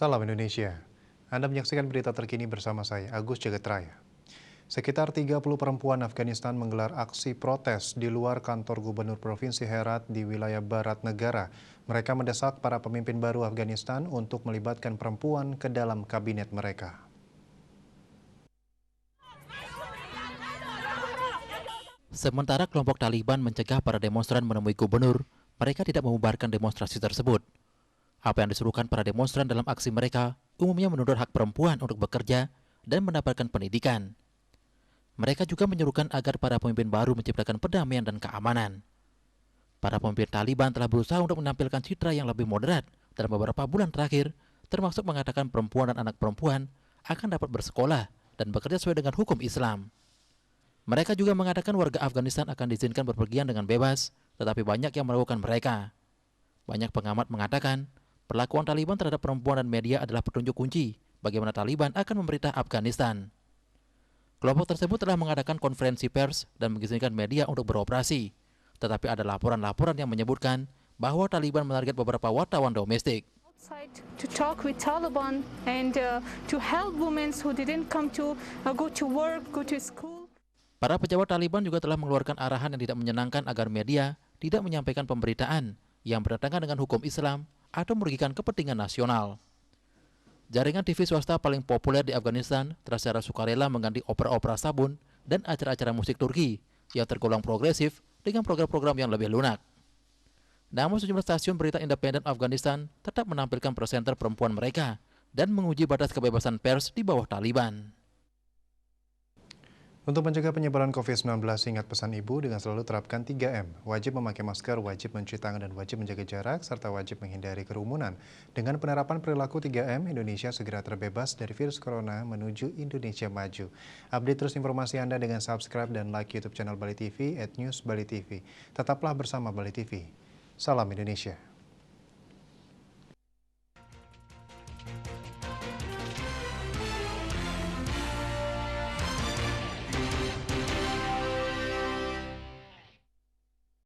Salam Indonesia. Anda menyaksikan berita terkini bersama saya, Agus Jagatraya. Sekitar 30 perempuan Afghanistan menggelar aksi protes di luar kantor Gubernur Provinsi Herat di wilayah barat negara. Mereka mendesak para pemimpin baru Afghanistan untuk melibatkan perempuan ke dalam kabinet mereka. Sementara kelompok Taliban mencegah para demonstran menemui gubernur, mereka tidak membubarkan demonstrasi tersebut. Apa yang disuruhkan para demonstran dalam aksi mereka umumnya menuntut hak perempuan untuk bekerja dan mendapatkan pendidikan. Mereka juga menyuruhkan agar para pemimpin baru menciptakan perdamaian dan keamanan. Para pemimpin Taliban telah berusaha untuk menampilkan citra yang lebih moderat dalam beberapa bulan terakhir, termasuk mengatakan perempuan dan anak perempuan akan dapat bersekolah dan bekerja sesuai dengan hukum Islam. Mereka juga mengatakan warga Afghanistan akan diizinkan berpergian dengan bebas, tetapi banyak yang meragukan mereka. Banyak pengamat mengatakan, perlakuan Taliban terhadap perempuan dan media adalah petunjuk kunci bagaimana Taliban akan memerintah Afghanistan. Kelompok tersebut telah mengadakan konferensi pers dan mengizinkan media untuk beroperasi, tetapi ada laporan-laporan yang menyebutkan bahwa Taliban menarget beberapa wartawan domestik. To talk with Taliban and to help women who didn't come to go to work, go to school. Para pejabat Taliban juga telah mengeluarkan arahan yang tidak menyenangkan agar media tidak menyampaikan pemberitaan yang bertentangan dengan hukum Islam atau merugikan kepentingan nasional. Jaringan TV swasta paling populer di Afghanistan telah secara sukarela mengganti opera-opera sabun dan acara-acara musik Turki yang tergolong progresif dengan program-program yang lebih lunak. Namun sejumlah stasiun berita independen Afghanistan tetap menampilkan presenter perempuan mereka dan menguji batas kebebasan pers di bawah Taliban. Untuk mencegah penyebaran COVID-19, ingat pesan Ibu dengan selalu terapkan 3M. Wajib memakai masker, wajib mencuci tangan, dan wajib menjaga jarak, serta wajib menghindari kerumunan. Dengan penerapan perilaku 3M, Indonesia segera terbebas dari virus corona menuju Indonesia maju. Update terus informasi Anda dengan subscribe dan like YouTube channel Bali TV @newsbalitv. Tetaplah bersama Bali TV. Salam Indonesia.